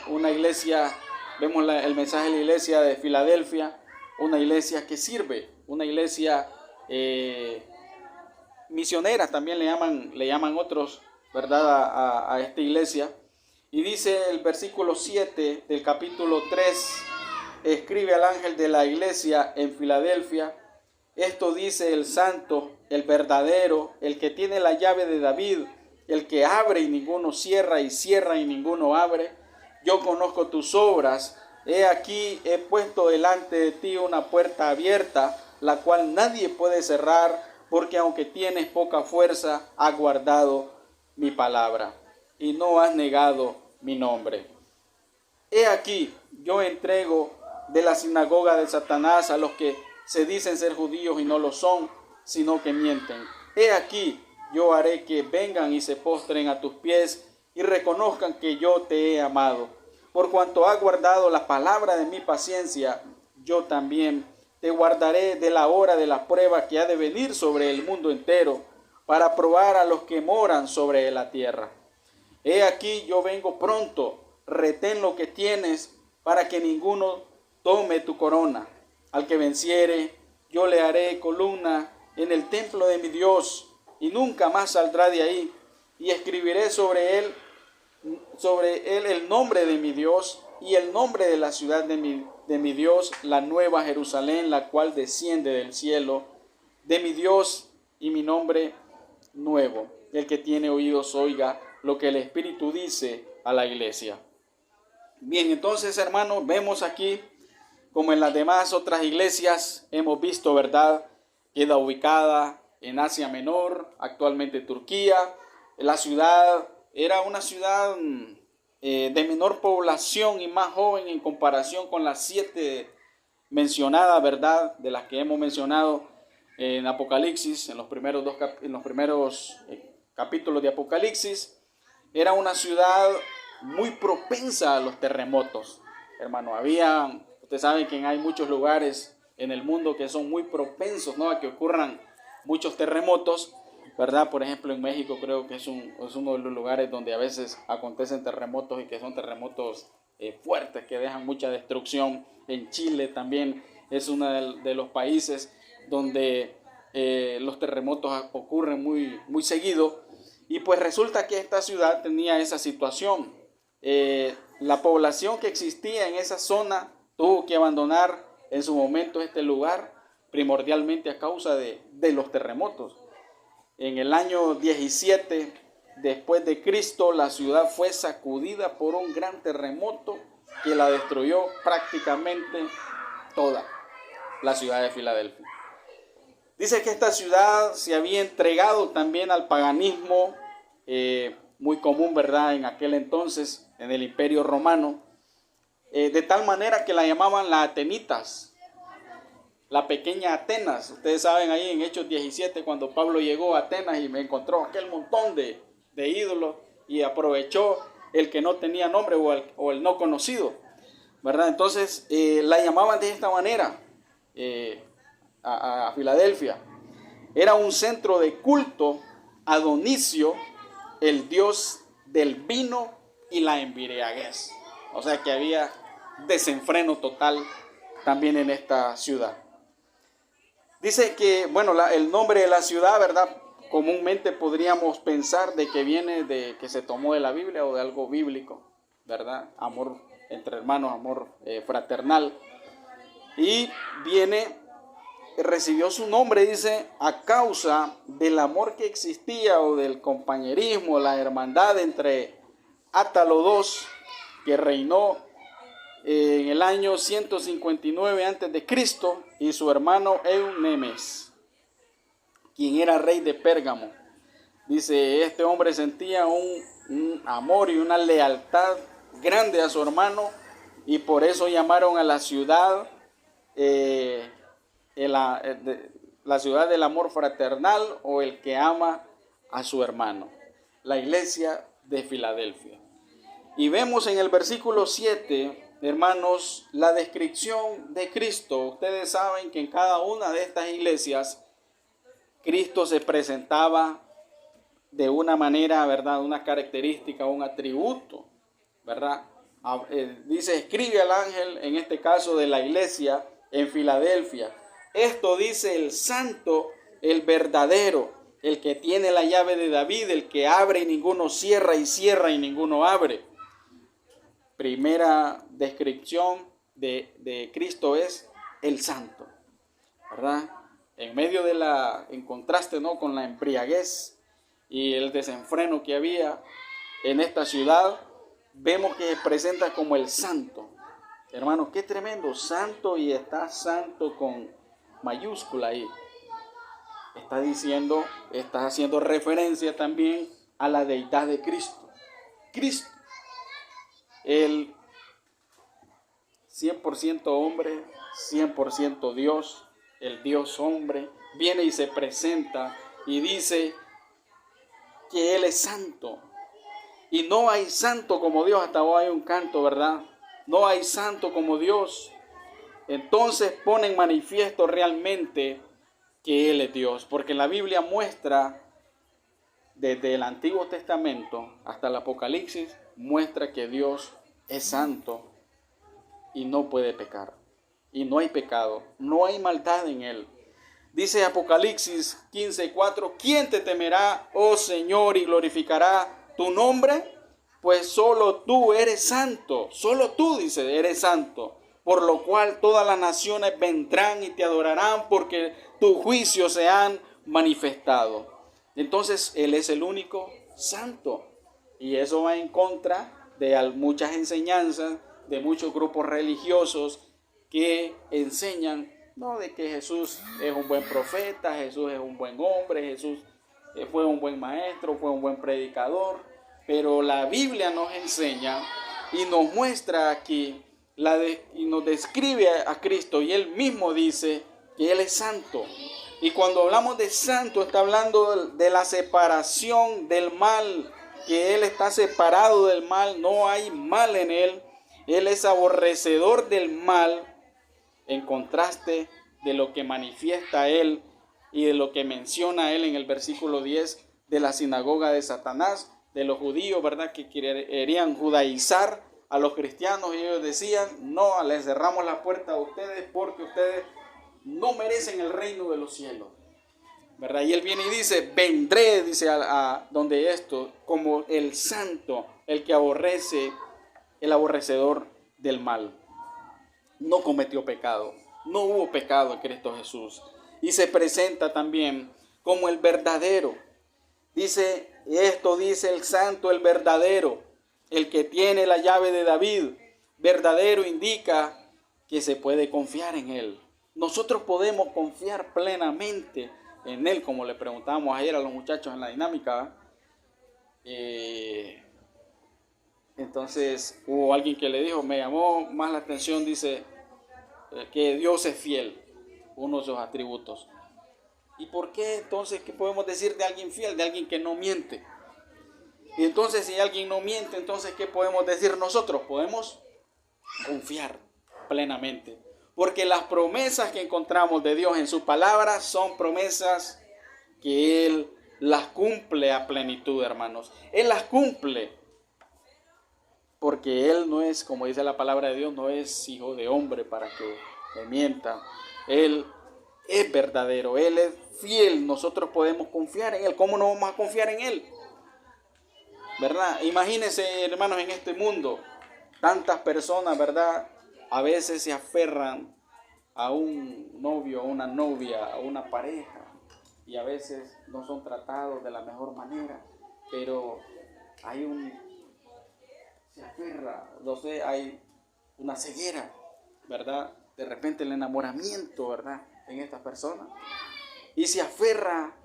Una iglesia, vemos el mensaje de la iglesia de Filadelfia, una iglesia que sirve, una iglesia misionera, también le llaman otros, ¿verdad? A esta iglesia. Y dice el versículo 7 del capítulo 3, escribe al ángel de la iglesia en Filadelfia: esto dice el santo, el verdadero, el que tiene la llave de David, el que abre y ninguno cierra, y cierra y ninguno abre. Yo conozco tus obras. He aquí, he puesto delante de ti una puerta abierta, la cual nadie puede cerrar, porque aunque tienes poca fuerza, has guardado mi palabra y no has negado mi nombre. He aquí, yo entrego de la sinagoga de Satanás a los que se dicen ser judíos y no lo son, sino que mienten. He aquí, yo haré que vengan y se postren a tus pies y reconozcan que yo te he amado. Por cuanto has guardado la palabra de mi paciencia, yo también te guardaré de la hora de la prueba que ha de venir sobre el mundo entero, para probar a los que moran sobre la tierra. He aquí, yo vengo pronto. Retén lo que tienes, para que ninguno tome tu corona. Al que venciere, yo le haré columna en el templo de mi Dios, y nunca más saldrá de ahí. Y escribiré sobre él el nombre de mi Dios y el nombre de la ciudad de mi Dios, la nueva Jerusalén, la cual desciende del cielo de mi Dios, y mi nombre nuevo. El que tiene oídos oiga lo que el Espíritu dice a la iglesia. Bien, entonces, hermanos, vemos aquí, como en las demás otras iglesias, hemos visto, ¿verdad? Queda ubicada en Asia Menor, actualmente Turquía. La ciudad era una ciudad de menor población y más joven en comparación con las 7 mencionadas, ¿verdad? De las que hemos mencionado en Apocalipsis, en los primeros capítulos de Apocalipsis. Era una ciudad muy propensa a los terremotos, hermano. Ustedes saben que hay muchos lugares en el mundo que son muy propensos, ¿no?, a que ocurran muchos terremotos, ¿verdad? Por ejemplo, en México creo que es uno de los lugares donde a veces acontecen terremotos, y que son terremotos fuertes, que dejan mucha destrucción. En Chile también es uno de los países donde los terremotos ocurren muy seguido. Y pues resulta que esta ciudad tenía esa situación. La población que existía en esa zona tuvo que abandonar en su momento este lugar, primordialmente a causa de los terremotos. En el año 17 después de Cristo, la ciudad fue sacudida por un gran terremoto que la destruyó prácticamente toda, la ciudad de Filadelfia. Dice que esta ciudad se había entregado también al paganismo, muy común, ¿verdad?, en aquel entonces, en el Imperio Romano, de tal manera que la llamaban la Atenitas, la pequeña Atenas. Ustedes saben ahí en Hechos 17, cuando Pablo llegó a Atenas y me encontró aquel montón de ídolos, y aprovechó el que no tenía nombre o el no conocido, ¿verdad? Entonces la llamaban de esta manera a Filadelfia. Era un centro de culto a Donicio, el dios del vino y la embriaguez. O sea que había desenfreno total también en esta ciudad. Dice que, bueno, el nombre de la ciudad, ¿verdad?, comúnmente podríamos pensar de que viene de que se tomó de la Biblia o de algo bíblico, ¿verdad? Amor entre hermanos, amor fraternal. Y recibió su nombre, dice, a causa del amor que existía, o del compañerismo, la hermandad entre Átalo II, que reinó en el año 159 a.C., y su hermano Eumenes, quien era rey de Pérgamo. Dice, este hombre sentía un amor y una lealtad grande a su hermano, y por eso llamaron a la ciudad la ciudad del amor fraternal, o el que ama a su hermano, la iglesia de Filadelfia. Y vemos en el versículo 7, hermanos, la descripción de Cristo. Ustedes saben que en cada una de estas iglesias Cristo se presentaba de una manera, ¿verdad?, una característica, un atributo, ¿verdad?, Dice, escribe al ángel, en este caso de la iglesia en Filadelfia. Esto dice el santo, el verdadero, el que tiene la llave de David, el que abre y ninguno cierra, y cierra y ninguno abre. Primera descripción de Cristo es el santo, ¿verdad? En contraste, ¿no?, con la embriaguez y el desenfreno que había en esta ciudad, vemos que se presenta como el santo. Hermanos, qué tremendo, santo, y está santo con mayúscula ahí. Está haciendo referencia también a la deidad de Cristo. Cristo, el 100% hombre, 100% Dios, el Dios hombre, viene y se presenta y dice que Él es santo. Y no hay santo como Dios. Hasta hoy hay un canto, ¿verdad? No hay santo como Dios. Entonces pone en manifiesto realmente que Él es Dios. Porque la Biblia muestra, desde el Antiguo Testamento hasta el Apocalipsis, muestra que Dios es santo y no puede pecar. Y no hay pecado, no hay maldad en Él. Dice Apocalipsis 15:4, ¿quién te temerá, oh Señor, y glorificará tu nombre? Pues solo tú eres santo, solo tú, dice, eres santo, por lo cual todas las naciones vendrán y te adorarán, porque tus juicios se han manifestado. Entonces Él es el único santo, y eso va en contra de muchas enseñanzas de muchos grupos religiosos que enseñan, no, de que Jesús es un buen profeta, Jesús es un buen hombre, Jesús fue un buen maestro, fue un buen predicador. Pero la Biblia nos enseña y nos muestra aquí, y nos describe a Cristo, y Él mismo dice que Él es santo. Y cuando hablamos de santo, está hablando de la separación del mal, que Él está separado del mal, no hay mal en Él. Él es aborrecedor del mal, en contraste de lo que manifiesta Él y de lo que menciona Él en el versículo 10 de la sinagoga de Satanás, de los judíos, ¿verdad?, que querían judaizar a los cristianos, y ellos decían, no, les cerramos la puerta a ustedes porque ustedes no merecen el reino de los cielos, ¿verdad? Y Él viene y dice, vendré, dice, a donde esto, como el santo, el que aborrece, el aborrecedor del mal. No cometió pecado, no hubo pecado en Cristo Jesús. Y se presenta también como el verdadero. Esto dice el santo, el verdadero, el que tiene la llave de David. Verdadero indica que se puede confiar en Él. Nosotros podemos confiar plenamente en Él, como le preguntábamos ayer a los muchachos en la dinámica. Entonces hubo alguien que le dijo, me llamó más la atención, dice, que Dios es fiel, uno de sus atributos. ¿Y por qué entonces qué podemos decir de alguien fiel? De alguien que no miente. Y entonces, si alguien no miente, entonces ¿qué podemos decir nosotros? Podemos confiar plenamente. Porque las promesas que encontramos de Dios en su palabra son promesas que Él las cumple a plenitud, hermanos. Él las cumple. Porque Él no es, como dice la palabra de Dios, no es hijo de hombre para que me mienta. Él es verdadero, Él es fiel, nosotros podemos confiar en Él. ¿Cómo no vamos a confiar en Él? ¿Verdad? Imagínense, hermanos, en este mundo, tantas personas, ¿verdad? A veces se aferran a un novio, a una novia, a una pareja, y a veces no son tratados de la mejor manera, pero se aferra, no sé, hay una ceguera, ¿verdad? De repente el enamoramiento, ¿verdad?, en esta persona, y se aferra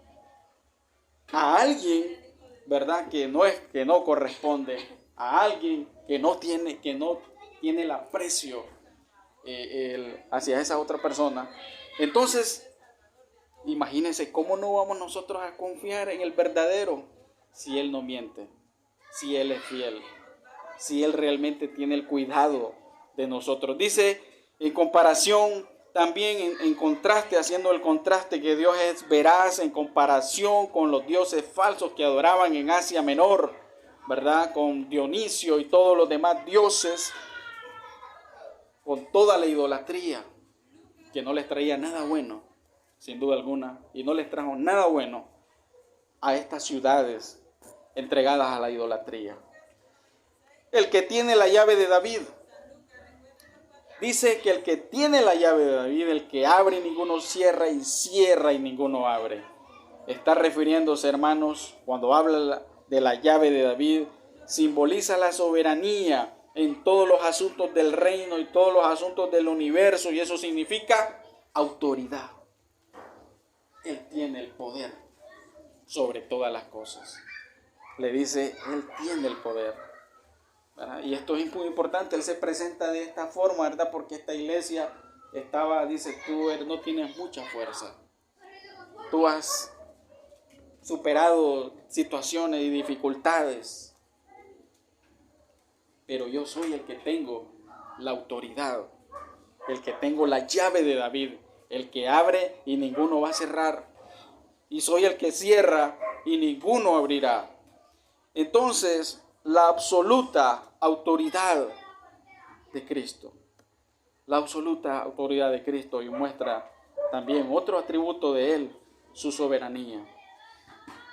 a alguien, ¿verdad?, que no corresponde, a alguien que no tiene el aprecio hacia esa otra persona. Entonces, imagínense cómo no vamos nosotros a confiar en el verdadero si Él no miente, si Él es fiel, si Él realmente tiene el cuidado de nosotros. Dice, en comparación, también en contraste, haciendo el contraste, que Dios es veraz en comparación con los dioses falsos que adoraban en Asia Menor, ¿verdad? Con Dionisio y todos los demás dioses, con toda la idolatría, que no les traía nada bueno, sin duda alguna, y no les trajo nada bueno a estas ciudades entregadas a la idolatría. El que tiene la llave de David, dice que el que tiene la llave de David, el que abre y ninguno cierra, y cierra y ninguno abre. Está refiriéndose, hermanos, cuando habla de la llave de David, simboliza la soberanía en todos los asuntos del reino y todos los asuntos del universo, y eso significa autoridad. Él tiene el poder sobre todas las cosas. Le dice, Él tiene el poder, ¿verdad? Y esto es muy importante. Él se presenta de esta forma, ¿verdad? Porque esta iglesia dice, tú no tienes mucha fuerza. Tú has superado situaciones y dificultades, pero yo soy el que tengo la autoridad, el que tengo la llave de David, el que abre y ninguno va a cerrar, y soy el que cierra y ninguno abrirá. Entonces, la absoluta autoridad de Cristo, la absoluta autoridad de Cristo, y muestra también otro atributo de Él, su soberanía.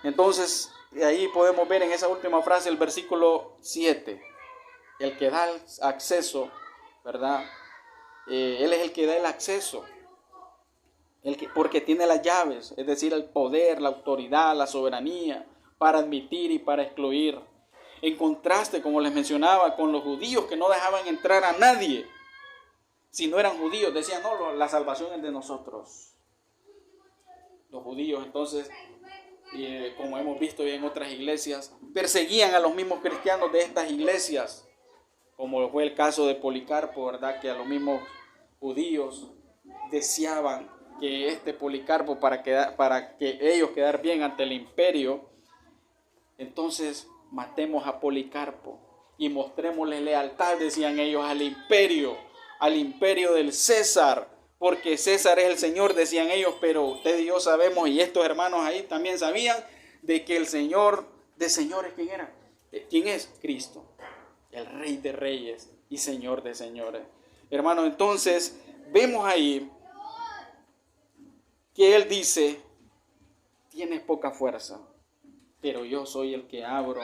Entonces, ahí podemos ver en esa última frase el versículo 7, el que da el acceso, ¿verdad? Él es el que da el acceso, porque tiene las llaves, es decir, el poder, la autoridad, la soberanía para admitir y para excluir. En contraste, como les mencionaba, con los judíos que no dejaban entrar a nadie. Si no eran judíos, decían, no, la salvación es de nosotros. Los judíos, entonces, como hemos visto en otras iglesias, perseguían a los mismos cristianos de estas iglesias, como fue el caso de Policarpo, ¿verdad? Que a los mismos judíos deseaban que este Policarpo, para que ellos quedar bien ante el imperio, entonces matemos a Policarpo y mostrémosle lealtad, decían ellos, al imperio del César, porque César es el Señor, decían ellos, pero usted y yo sabemos, y estos hermanos ahí también sabían, de que el Señor de señores, ¿quién era? ¿Quién es? Cristo, el Rey de reyes y Señor de señores. Hermanos, entonces vemos ahí que Él dice, tienes poca fuerza, pero yo soy el que abro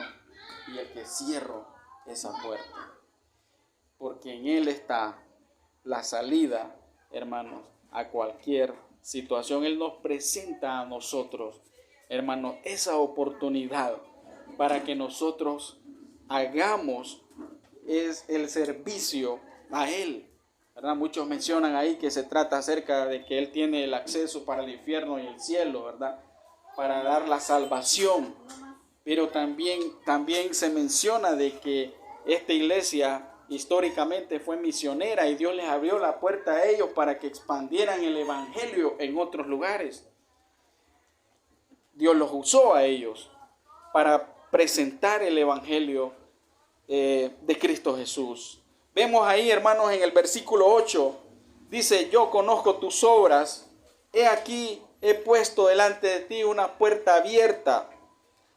y el que cierro esa puerta, porque en Él está la salida, hermanos, a cualquier situación. Él nos presenta a nosotros, hermanos, esa oportunidad para que nosotros hagamos el servicio a Él, ¿verdad? Muchos mencionan ahí que se trata acerca de que Él tiene el acceso para el infierno y el cielo, ¿verdad? Para dar la salvación. Pero también se menciona de que esta iglesia históricamente fue misionera y Dios les abrió la puerta a ellos para que expandieran el evangelio en otros lugares. Dios los usó a ellos para presentar el evangelio de Cristo Jesús. Vemos ahí, hermanos, en el versículo 8, dice, yo conozco tus obras, he aquí, he puesto delante de ti una puerta abierta,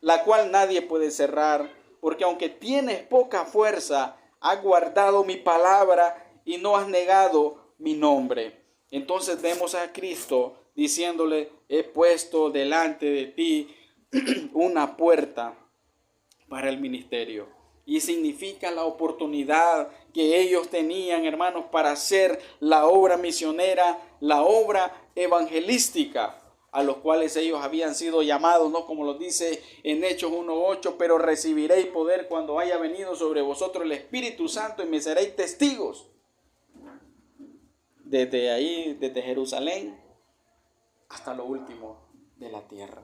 la cual nadie puede cerrar, porque aunque tienes poca fuerza, has guardado mi palabra y no has negado mi nombre. Entonces vemos a Cristo diciéndole, he puesto delante de ti una puerta para el ministerio. Y significa la oportunidad que ellos tenían, hermanos, para hacer la obra misionera, la obra evangelística, a los cuales ellos habían sido llamados, ¿no? Como lo dice en Hechos 1:8, pero recibiréis poder cuando haya venido sobre vosotros el Espíritu Santo y me seréis testigos. Desde ahí, desde Jerusalén hasta lo último de la tierra.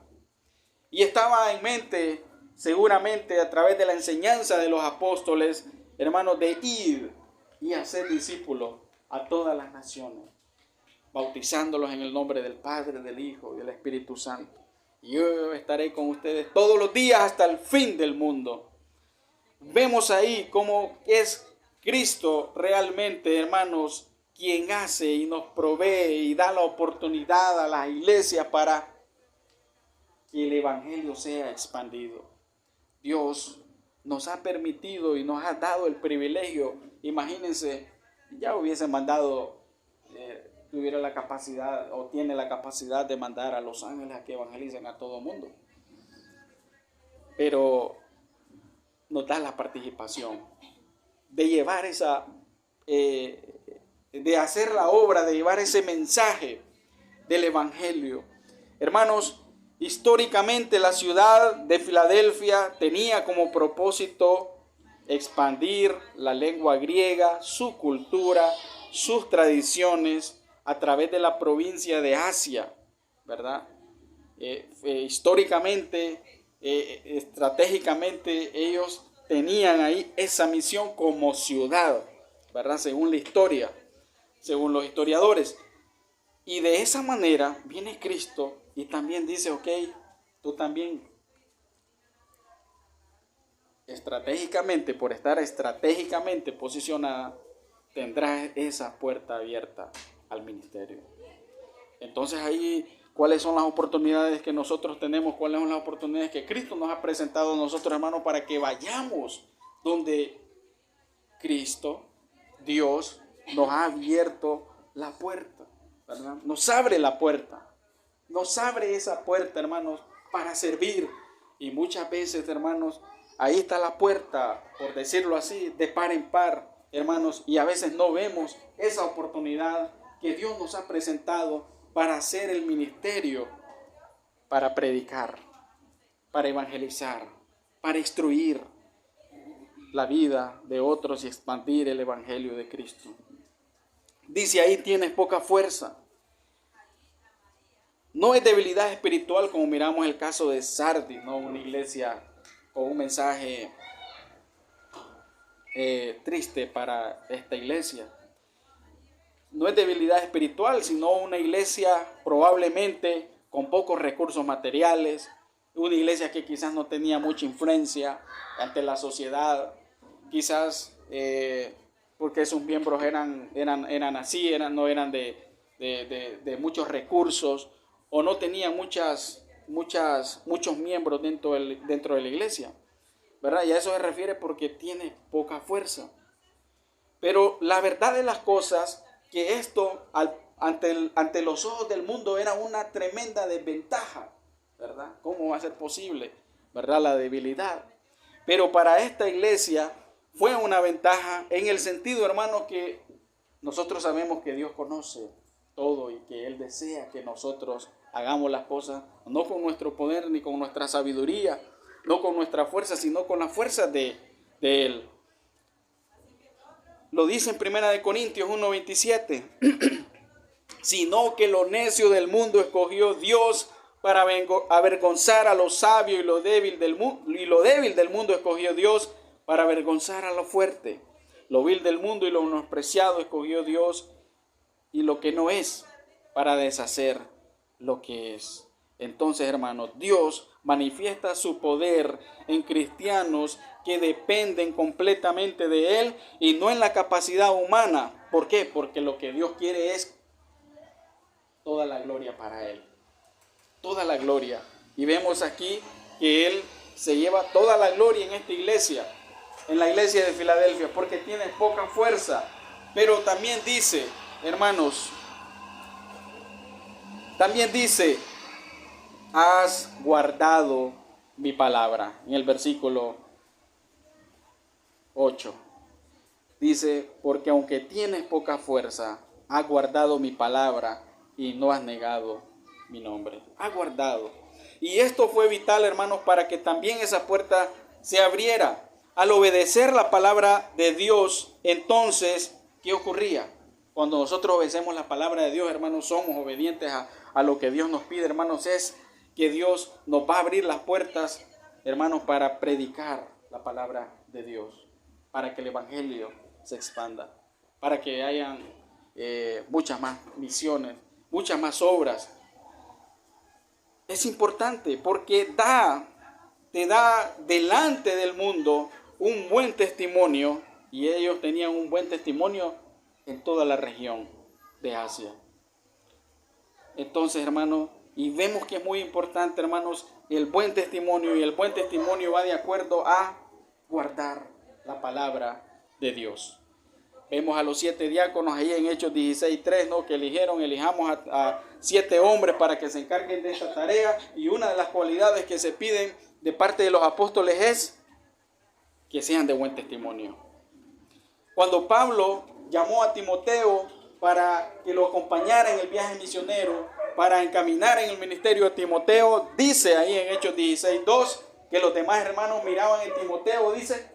Y estaba en mente, seguramente a través de la enseñanza de los apóstoles, hermanos, de ir y hacer discípulos a todas las naciones, bautizándolos en el nombre del Padre, del Hijo y del Espíritu Santo. Y yo estaré con ustedes todos los días hasta el fin del mundo. Vemos ahí cómo es Cristo realmente, hermanos, quien hace y nos provee y da la oportunidad a las iglesias para que el evangelio sea expandido. Dios nos ha permitido y nos ha dado el privilegio. Imagínense, ya hubiese mandado, tuviera la capacidad o tiene la capacidad de mandar a los ángeles a que evangelicen a todo el mundo. Pero nos da la participación de llevar de hacer la obra, de llevar ese mensaje del evangelio. Hermanos, históricamente la ciudad de Filadelfia tenía como propósito expandir la lengua griega, su cultura, sus tradiciones a través de la provincia de Asia, ¿verdad? Históricamente, estratégicamente, ellos tenían ahí esa misión como ciudad, ¿verdad? Según la historia, según los historiadores. Y de esa manera viene Cristo y también dice, ok, tú también estratégicamente, por estar estratégicamente posicionada, tendrás esa puerta abierta al ministerio. Entonces ahí, ¿cuáles son las oportunidades que nosotros tenemos? ¿Cuáles son las oportunidades que Cristo nos ha presentado a nosotros, hermanos, para que vayamos donde Cristo, Dios, nos ha abierto la puerta, ¿verdad? Nos abre la puerta. Nos abre esa puerta, hermanos, para servir. Y muchas veces, hermanos, ahí está la puerta, por decirlo así, de par en par, hermanos, y a veces no vemos esa oportunidad que Dios nos ha presentado para hacer el ministerio, para predicar, para evangelizar, para instruir la vida de otros y expandir el evangelio de Cristo. Dice ahí, tienes poca fuerza. No es debilidad espiritual como miramos el caso de Sardis, ¿no? Una iglesia con un mensaje triste para esta iglesia. No es debilidad espiritual, sino una iglesia probablemente con pocos recursos materiales, una iglesia que quizás no tenía mucha influencia ante la sociedad, quizás porque sus miembros eran así, no eran de muchos recursos, o no tenía muchos miembros dentro de la iglesia, ¿verdad? Y a eso se refiere porque tiene poca fuerza. Pero la verdad de las cosas, que esto ante los ojos del mundo era una tremenda desventaja, ¿verdad? ¿Cómo va a ser posible, verdad? La debilidad. Pero para esta iglesia fue una ventaja en el sentido, hermano, que nosotros sabemos que Dios conoce todo y que Él desea que nosotros hagamos las cosas no con nuestro poder ni con nuestra sabiduría, no con nuestra fuerza, sino con la fuerza de Él. Lo dice en 1 Corintios 1:27, sino que lo necio del mundo escogió Dios para avergonzar a lo sabio, y lo débil del mundo escogió Dios para avergonzar a lo fuerte. Lo vil del mundo y lo menospreciado escogió Dios, y lo que no es, para deshacer lo que es. Entonces, hermanos, Dios manifiesta su poder en cristianos que dependen completamente de Él y no en la capacidad humana. ¿Por qué? Porque lo que Dios quiere es toda la gloria para Él. Toda la gloria. Y vemos aquí que Él se lleva toda la gloria en esta iglesia, en la iglesia de Filadelfia, porque tiene poca fuerza. Pero también dice, hermanos, también dice, has guardado mi palabra. En el versículo 8 dice, porque aunque tienes poca fuerza, has guardado mi palabra y no has negado mi nombre. Has guardado. Y esto fue vital, hermanos, para que también esa puerta se abriera. Al obedecer la palabra de Dios, entonces, ¿qué ocurría? Cuando nosotros obedecemos la palabra de Dios, hermanos, somos obedientes a lo que Dios nos pide, hermanos, es que Dios nos va a abrir las puertas, hermanos, para predicar la palabra de Dios, para que el evangelio se expanda, para que hayan muchas más misiones, muchas más obras. Es importante porque te da delante del mundo un buen testimonio, y ellos tenían un buen testimonio en toda la región de Asia. Entonces, hermanos, y vemos que es muy importante, hermanos, el buen testimonio, y el buen testimonio va de acuerdo a guardar la palabra de Dios. Vemos a los 7 diáconos ahí en Hechos 16:3, ¿no? Que elijamos a 7 hombres para que se encarguen de esta tarea. Y una de las cualidades que se piden de parte de los apóstoles es que sean de buen testimonio. Cuando Pablo llamó a Timoteo para que lo acompañara en el viaje misionero, para encaminar en el ministerio a Timoteo, dice ahí en Hechos 16:2 que los demás hermanos miraban en Timoteo, dice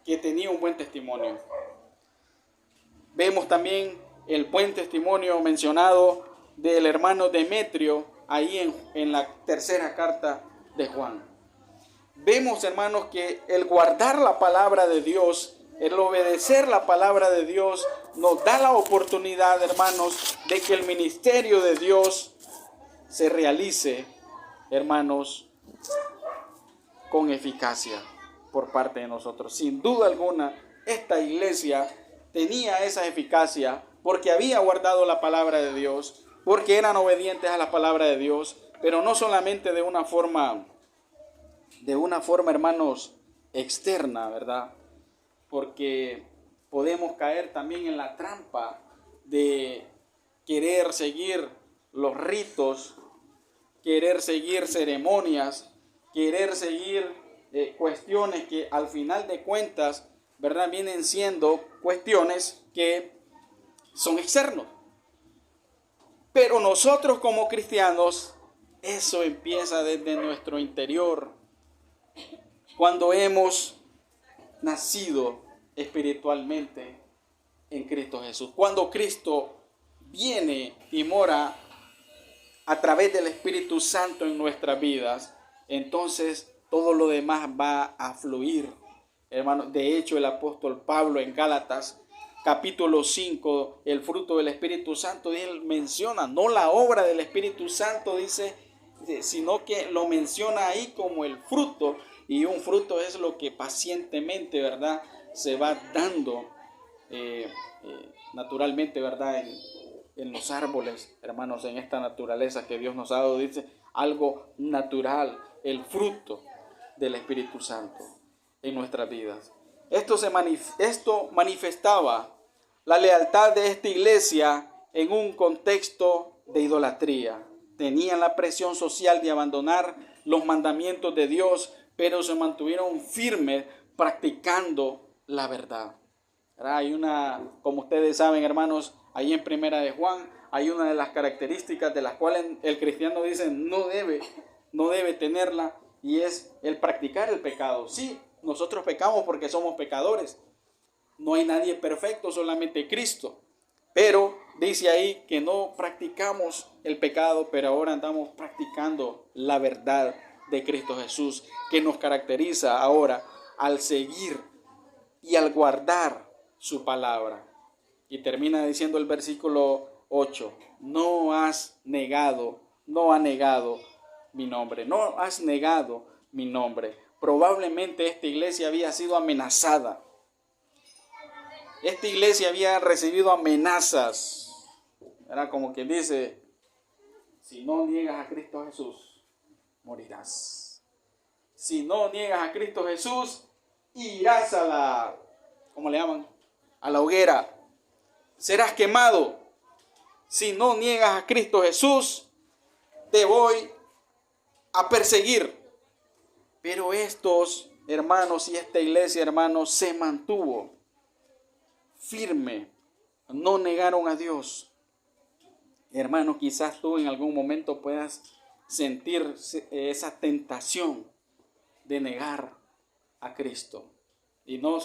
que tenía un buen testimonio. Vemos también el buen testimonio mencionado del hermano Demetrio ahí en la tercera carta de Juan. Vemos, hermanos, que el guardar la palabra de Dios, el obedecer la palabra de Dios, nos da la oportunidad, hermanos, de que el ministerio de Dios se realice, hermanos, con eficacia por parte de nosotros. Sin duda alguna, esta iglesia tenía esa eficacia porque había guardado la palabra de Dios, porque eran obedientes a la palabra de Dios, pero no solamente de una forma, hermanos, externa, ¿verdad? Porque podemos caer también en la trampa de querer seguir los ritos, querer seguir ceremonias, querer seguir cuestiones que al final de cuentas, ¿verdad?, vienen siendo cuestiones que son externos. Pero nosotros como cristianos, eso empieza desde nuestro interior, cuando hemos nacido espiritualmente en Cristo Jesús. Cuando Cristo viene y mora a través del Espíritu Santo en nuestras vidas, entonces todo lo demás va a fluir. Hermano, de hecho el apóstol Pablo en Gálatas capítulo 5, el fruto del Espíritu Santo, él menciona, no la obra del Espíritu Santo, dice, sino que lo menciona ahí como el fruto, y un fruto es lo que pacientemente, ¿verdad?, se va dando naturalmente, ¿verdad?, en los árboles, hermanos, en esta naturaleza que Dios nos ha dado, dice, algo natural, el fruto del Espíritu Santo en nuestras vidas. Esto manifestaba la lealtad de esta iglesia en un contexto de idolatría. Tenían la presión social de abandonar los mandamientos de Dios, pero se mantuvieron firmes practicando la verdad. Hay como ustedes saben, hermanos, ahí en Primera de Juan, hay una de las características de las cuales el cristiano dice no debe tenerla, y es el practicar el pecado. Sí, nosotros pecamos porque somos pecadores. No hay nadie perfecto, solamente Cristo. Pero dice ahí que no practicamos el pecado, pero ahora andamos practicando la verdad de Cristo Jesús, que nos caracteriza ahora al seguir y al guardar su palabra. Y termina diciendo el versículo 8, no ha negado mi nombre, no has negado mi nombre. Probablemente esta iglesia había sido amenazada. Esta iglesia había recibido amenazas. Era como quien dice, si no niegas a Cristo Jesús, morirás. Si no niegas a Cristo Jesús, irás a la, ¿cómo le llaman?, a la hoguera. Serás quemado. Si no niegas a Cristo Jesús, te voy a perseguir. Pero estos hermanos y esta iglesia, hermanos, se mantuvo firme. No negaron a Dios. Hermano, quizás tú en algún momento puedas sentir esa tentación de negar a Cristo. Y no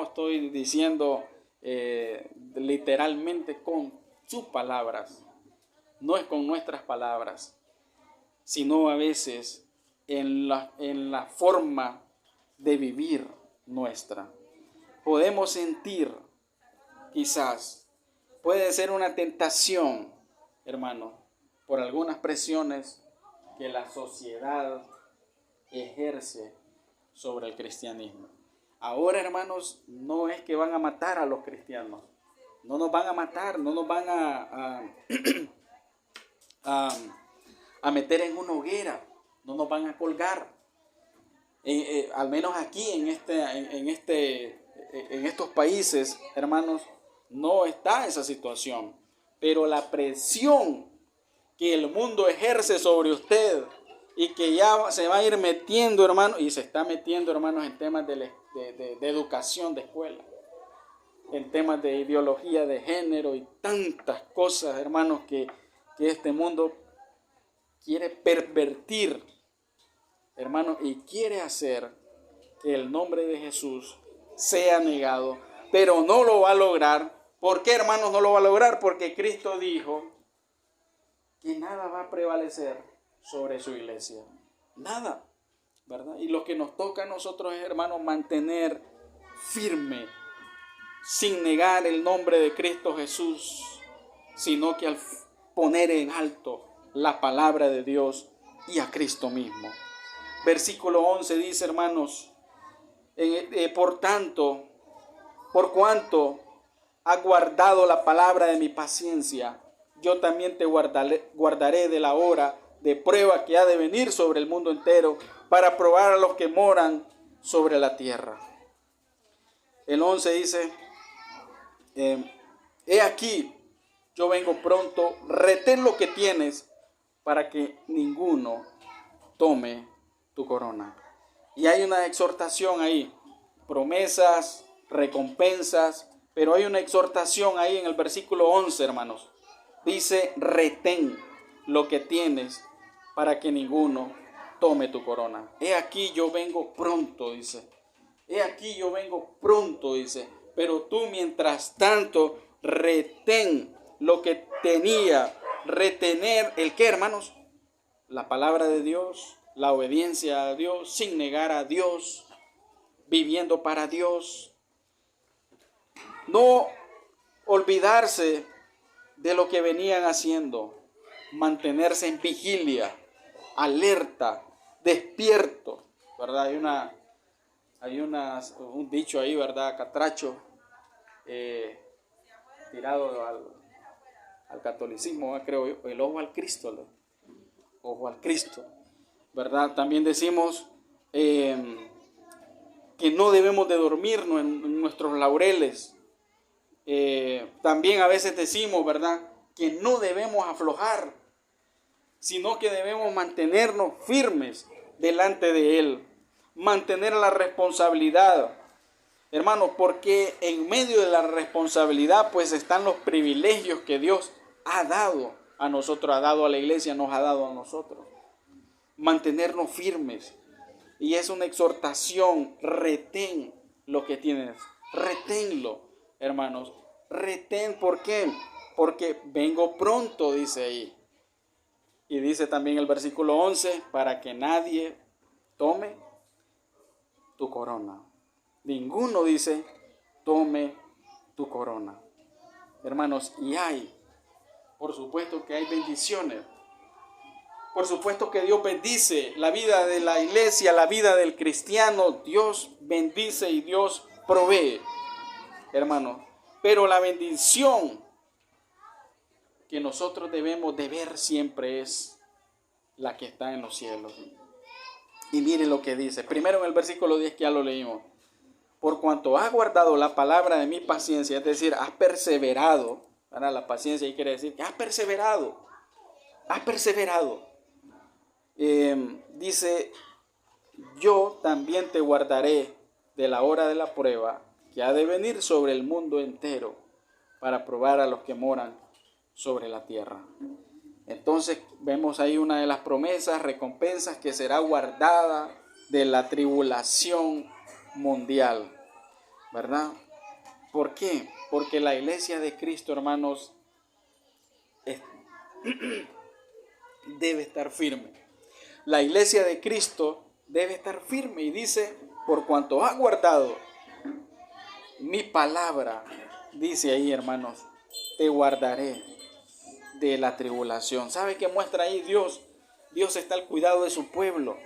estoy diciendo literalmente con sus palabras, no es con nuestras palabras, sino a veces en la forma de vivir nuestra. Podemos sentir, quizás, puede ser una tentación, hermano, por algunas presiones que la sociedad ejerce sobre el cristianismo. Ahora, hermanos, no es que van a matar a los cristianos. No nos van a matar, no nos van a meter en una hoguera, no nos van a colgar. al menos aquí en estos países, hermanos, no está esa situación. Pero la presión que el mundo ejerce sobre usted y que ya se va a ir metiendo, hermanos, y se está metiendo, hermanos, en temas de educación de escuela, en temas de ideología de género y tantas cosas, hermanos, que este mundo quiere pervertir, hermanos, y quiere hacer que el nombre de Jesús sea negado, pero no lo va a lograr. ¿Por qué, hermanos, no lo va a lograr? Porque Cristo dijo que nada va a prevalecer sobre su iglesia. Nada, ¿verdad? Y lo que nos toca a nosotros es, hermanos, mantener firme, sin negar el nombre de Cristo Jesús, sino que al poner en alto la palabra de Dios y a Cristo mismo. Versículo 11 dice, hermanos, por tanto, por cuanto has guardado la palabra de mi paciencia, yo también te guardaré de la hora de prueba que ha de venir sobre el mundo entero para probar a los que moran sobre la tierra. El 11 dice, he aquí, yo vengo pronto, retén lo que tienes para que ninguno tome tu corona. Y hay una exhortación ahí, promesas, recompensas, pero hay una exhortación ahí en el versículo 11, hermanos. Dice, retén lo que tienes para que ninguno tome tu corona. He aquí yo vengo pronto, dice. He aquí yo vengo pronto, dice. Pero tú mientras tanto retén lo que tenía. Retener el qué, hermanos? La palabra de Dios, la obediencia a Dios, sin negar a Dios, viviendo para Dios. No olvidarse de lo que venían haciendo, mantenerse en vigilia, alerta, despierto, ¿verdad? Hay un dicho ahí, ¿verdad? Catracho, tirado al catolicismo, creo yo, el ojo al Cristo, ojo al Cristo, ¿verdad? También decimos que no debemos de dormirnos en nuestros laureles. También a veces decimos, ¿verdad?, que no debemos aflojar, sino que debemos mantenernos firmes delante de Él, mantener la responsabilidad, hermanos, porque en medio de la responsabilidad pues están los privilegios que Dios ha dado a nosotros, ha dado a la iglesia, nos ha dado a nosotros. Mantenernos firmes, y es una exhortación, retén lo que tienes, reténlo, hermanos, retén. ¿Por qué? Porque vengo pronto, dice ahí. Y dice también el versículo 11, para que nadie tome tu corona. Ninguno, dice, tome tu corona. Hermanos, y por supuesto que hay bendiciones. Por supuesto que Dios bendice la vida de la iglesia, la vida del cristiano. Dios bendice y Dios provee, hermanos. Pero la bendición que nosotros debemos de ver siempre es la que está en los cielos. Y mire lo que dice. Primero en el versículo 10 que ya lo leímos. Por cuanto has guardado la palabra de mi paciencia, es decir, has perseverado. Ahora la paciencia ahí quiere decir que has perseverado. Has perseverado. Dice, yo también te guardaré de la hora de la prueba que ha de venir sobre el mundo entero para probar a los que moran sobre la tierra. Entonces vemos ahí una de las promesas, recompensas que será guardada de la tribulación mundial, ¿verdad? ¿Por qué? Porque la iglesia de Cristo, hermanos, debe estar firme. La iglesia de Cristo debe estar firme y dice, por cuanto has guardado mi palabra, dice ahí, hermanos, te guardaré de la tribulación. ¿Sabe qué muestra ahí Dios? Dios está al cuidado de su pueblo.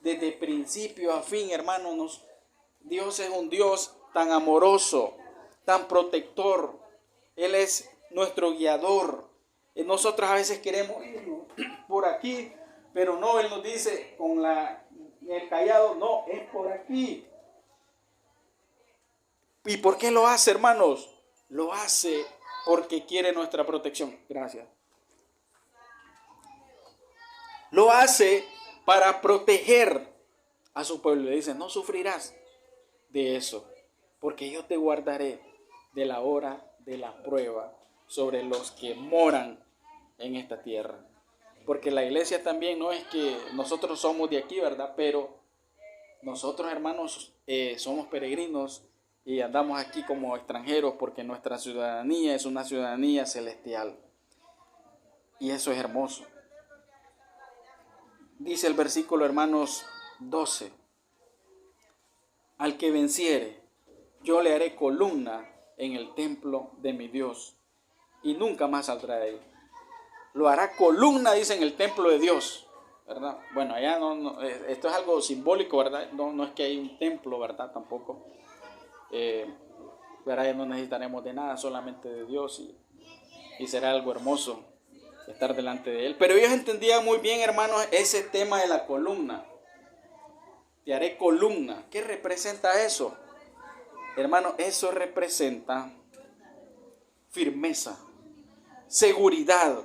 Desde principio a fin, hermanos, Dios es un Dios tan amoroso, tan protector. Él es nuestro guiador. Nosotros a veces queremos ir por aquí, pero no, Él nos dice con la el cayado, no, es por aquí. ¿Y por qué lo hace, hermanos? Lo hace porque quiere nuestra protección. Gracias. Lo hace para proteger a su pueblo. Le dice, no sufrirás de eso, porque yo te guardaré de la hora de la prueba sobre los que moran en esta tierra. Porque la iglesia también no es que nosotros somos de aquí, ¿verdad? Pero nosotros, hermanos, somos peregrinos y andamos aquí como extranjeros porque nuestra ciudadanía es una ciudadanía celestial. Y eso es hermoso. Dice el versículo, hermanos, 12. Al que venciere, yo le haré columna en el templo de mi Dios y nunca más saldrá de ahí. Lo hará columna, dice, en el templo de Dios, ¿verdad? Bueno, allá no, esto es algo simbólico, ¿verdad? No es que hay un templo, ¿verdad? Tampoco. ¿Verdad? Ya no necesitaremos de nada, solamente de Dios y será algo hermoso estar delante de Él. Pero ellos entendían muy bien, hermanos, ese tema de la columna. Te haré columna. ¿Qué representa eso? Hermano, eso representa firmeza, seguridad,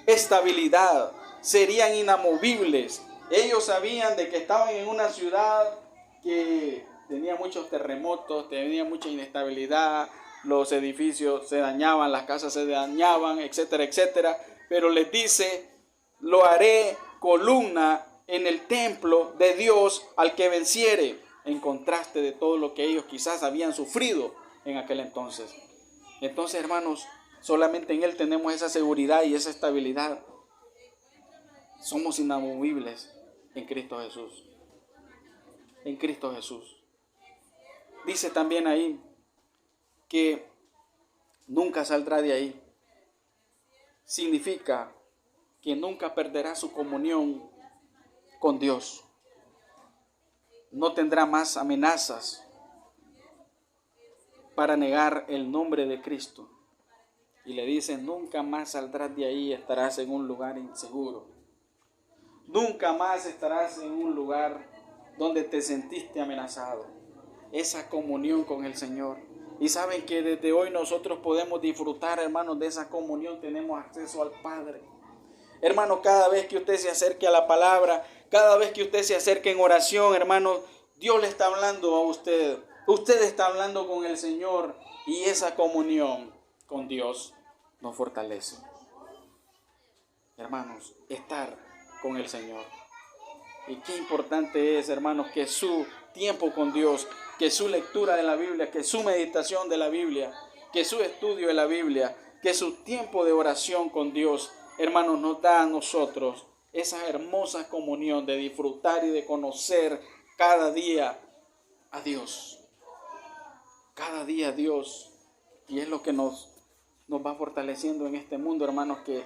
estabilidad. Serían inamovibles. Ellos sabían de que estaban en una ciudad que tenía muchos terremotos, tenía mucha inestabilidad, los edificios se dañaban, las casas se dañaban, etcétera, etcétera. Pero les dice, lo haré columna en el templo de Dios al que venciere, en contraste de todo lo que ellos quizás habían sufrido en aquel entonces. Entonces, hermanos, solamente en Él tenemos esa seguridad y esa estabilidad. Somos inamovibles en Cristo Jesús. En Cristo Jesús. Dice también ahí que nunca saldrá de ahí. Significa que nunca perderá su comunión con Dios. No tendrá más amenazas para negar el nombre de Cristo. Y le dice, nunca más saldrás de ahí, estarás en un lugar inseguro. Nunca más estarás en un lugar donde te sentiste amenazado. Esa comunión con el Señor. Y saben que desde hoy nosotros podemos disfrutar, hermanos, de esa comunión. Tenemos acceso al Padre. Hermano, cada vez que usted se acerque a la palabra, cada vez que usted se acerque en oración, hermano, Dios le está hablando a usted. Usted está hablando con el Señor y esa comunión con Dios nos fortalece. Hermanos, estar con el Señor. Y qué importante es, hermanos, que su tiempo con Dios, que su lectura de la Biblia, que su meditación de la Biblia, que su estudio de la Biblia, que su tiempo de oración con Dios, hermanos, nos da a nosotros esa hermosa comunión de disfrutar y de conocer cada día a Dios. Cada día a Dios. Y es lo que nos va fortaleciendo en este mundo, hermanos, que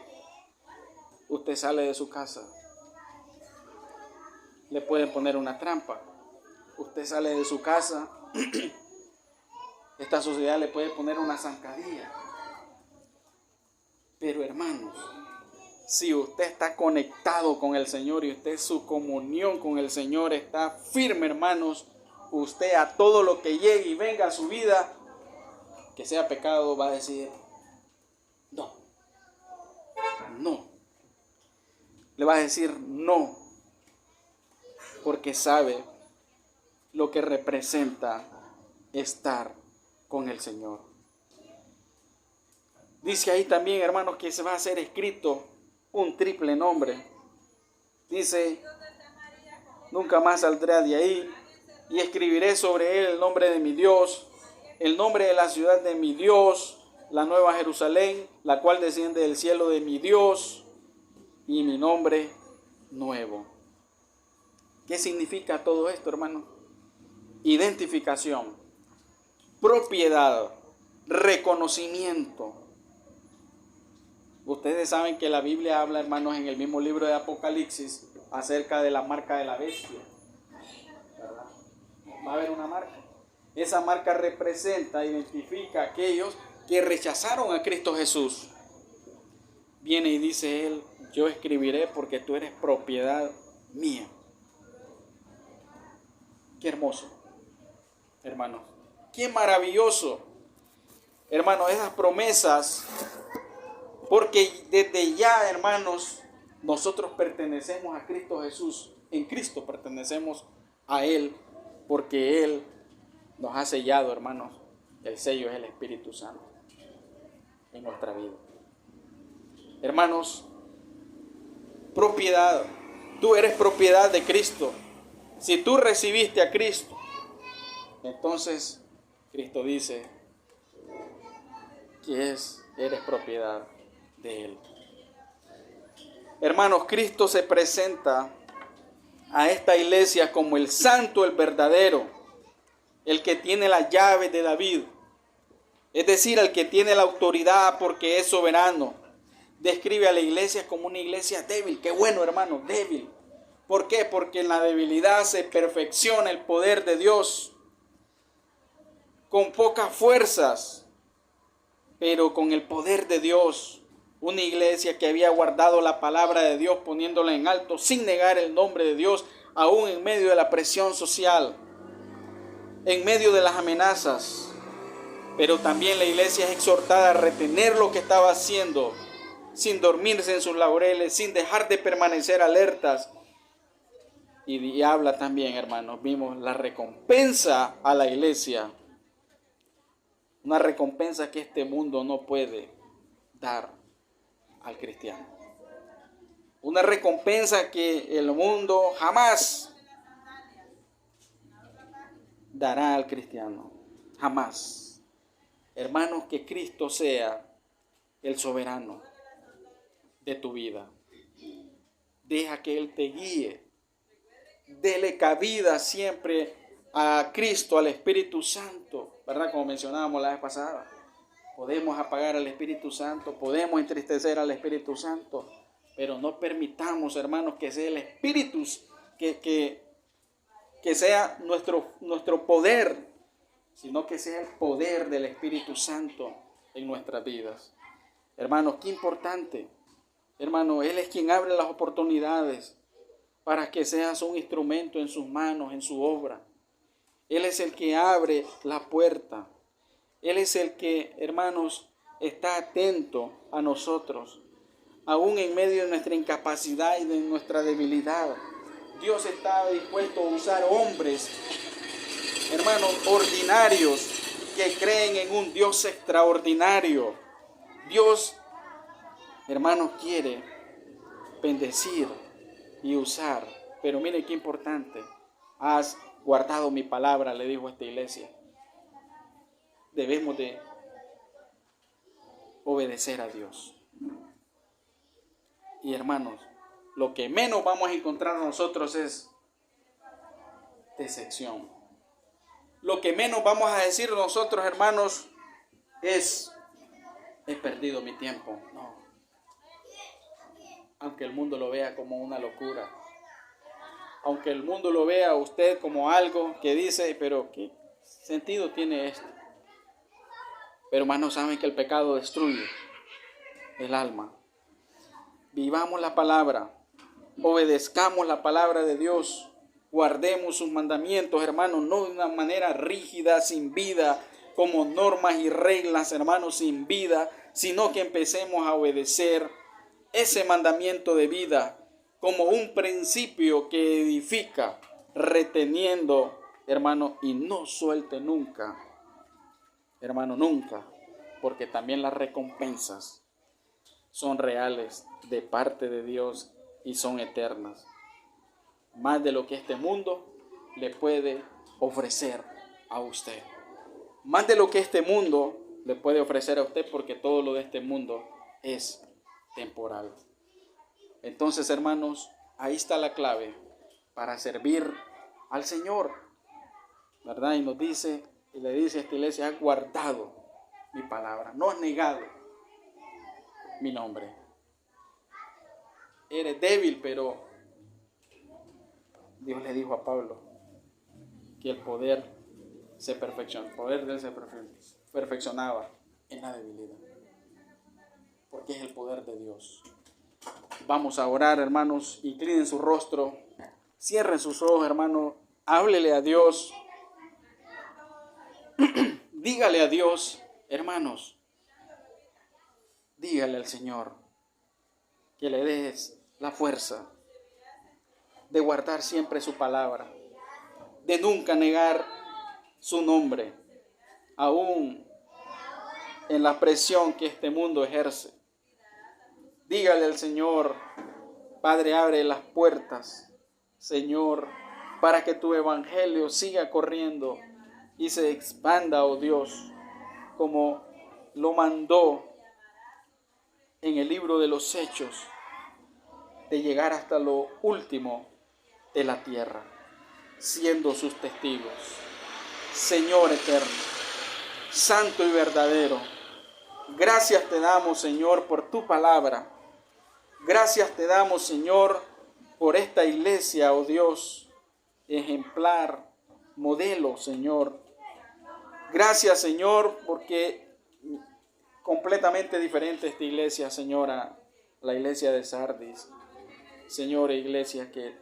usted sale de su casa. Le pueden poner una trampa. Usted sale de su casa. Esta sociedad le puede poner una zancadilla. Pero hermanos, si usted está conectado con el Señor y usted su comunión con el Señor está firme, hermanos, usted a todo lo que llegue y venga a su vida, que sea pecado, va a decir, no. Le va a decir no, porque sabe lo que representa estar con el Señor. Dice ahí también, hermanos, que se va a hacer escrito un triple nombre. Dice, nunca más saldrá de ahí, y escribiré sobre él el nombre de mi Dios, el nombre de la ciudad de mi Dios, la nueva Jerusalén, la cual desciende del cielo de mi Dios, y mi nombre nuevo. ¿Qué significa todo esto, hermano? Identificación, propiedad, reconocimiento. Ustedes saben que la Biblia habla, hermanos, en el mismo libro de Apocalipsis acerca de la marca de la bestia, ¿verdad? Va a haber una marca. Esa marca representa, identifica a aquellos que rechazaron a Cristo Jesús. Viene y dice él, yo escribiré porque tú eres propiedad mía. Qué hermoso, hermanos. Qué maravilloso, hermanos, esas promesas. Porque desde ya, hermanos, nosotros pertenecemos a Cristo Jesús. En Cristo pertenecemos a Él, porque Él nos ha sellado, hermanos. El sello es el Espíritu Santo en nuestra vida. Hermanos, propiedad. Tú eres propiedad de Cristo. Si tú recibiste a Cristo, entonces Cristo dice que eres propiedad de Él. Hermanos, Cristo se presenta a esta iglesia como el santo, el verdadero, el que tiene la llave de David, es decir, el que tiene la autoridad porque es soberano. Describe a la iglesia como una iglesia débil. Qué bueno, hermano, débil. ¿Por qué? Porque en la debilidad se perfecciona el poder de Dios. Con pocas fuerzas, pero con el poder de Dios. Una iglesia que había guardado la palabra de Dios, poniéndola en alto, sin negar el nombre de Dios, aún en medio de la presión social, en medio de las amenazas. Pero también la iglesia es exhortada a retener lo que estaba haciendo, sin dormirse en sus laureles, sin dejar de permanecer alertas. Y habla también, hermanos, vimos la recompensa a la iglesia. Una recompensa que este mundo no puede dar al cristiano. Una recompensa que el mundo jamás dará al cristiano. Jamás. Hermanos, que Cristo sea el soberano de tu vida. Deja que Él te guíe. Dele cabida siempre a Cristo, al Espíritu Santo, ¿verdad? Como mencionábamos la vez pasada. Podemos apagar al Espíritu Santo, podemos entristecer al Espíritu Santo, pero no permitamos, hermanos, que sea el Espíritu, que sea nuestro poder, sino que sea el poder del Espíritu Santo en nuestras vidas. Hermanos, qué importante. Hermano, Él es quien abre las oportunidades para que seas un instrumento en sus manos, en su obra. Él es el que abre la puerta. Él es el que, hermanos, está atento a nosotros, aún en medio de nuestra incapacidad y de nuestra debilidad. Dios está dispuesto a usar hombres, hermanos, ordinarios, que creen en un Dios extraordinario. Dios, hermanos, quiere bendecir y usar. Pero mire qué importante. Has guardado mi palabra, le dijo a esta iglesia. Debemos de obedecer a Dios. Y hermanos, lo que menos vamos a encontrar nosotros es decepción. Lo que menos vamos a decir nosotros, hermanos, es he perdido mi tiempo. No. Aunque el mundo lo vea como una locura. Aunque el mundo lo vea a usted como algo que dice, pero ¿qué sentido tiene esto? Pero hermanos, saben que el pecado destruye el alma. Vivamos la palabra, obedezcamos la palabra de Dios, guardemos sus mandamientos, hermanos, no de una manera rígida, sin vida, como normas y reglas, hermanos, sin vida, sino que empecemos a obedecer ese mandamiento de vida como un principio que edifica, reteniendo, hermano, y no suelte nunca, hermano, nunca, porque también las recompensas son reales de parte de Dios y son eternas. Más de lo que este mundo le puede ofrecer a usted. Más de lo que este mundo le puede ofrecer a usted, porque todo lo de este mundo es temporal. Entonces, hermanos, ahí está la clave para servir al Señor, ¿verdad? Y nos dice, y le dice a esta iglesia, has guardado mi palabra, no has negado mi nombre. Eres débil, pero Dios le dijo a Pablo que el poder se perfecciona, el poder de él se perfeccionaba en la debilidad, porque es el poder de Dios. Vamos a orar, hermanos, inclinen su rostro, cierren sus ojos, hermanos, Háblele a Dios. Dígale a Dios, hermanos. Dígale al Señor que le des la fuerza de guardar siempre su palabra, de nunca negar su nombre, aún en la presión que este mundo ejerce. Dígale al Señor, Padre, abre las puertas, Señor, para que tu evangelio siga corriendo y se expanda, oh Dios, como lo mandó en el libro de los Hechos, de llegar hasta lo último de la tierra, siendo sus testigos. Señor eterno, santo y verdadero, gracias te damos, Señor, por tu palabra. Gracias te damos, Señor, por esta iglesia, oh Dios, ejemplar, modelo, Señor. Gracias, Señor, porque completamente diferente esta iglesia, Señor, a la iglesia de Sardis. Señor, iglesia que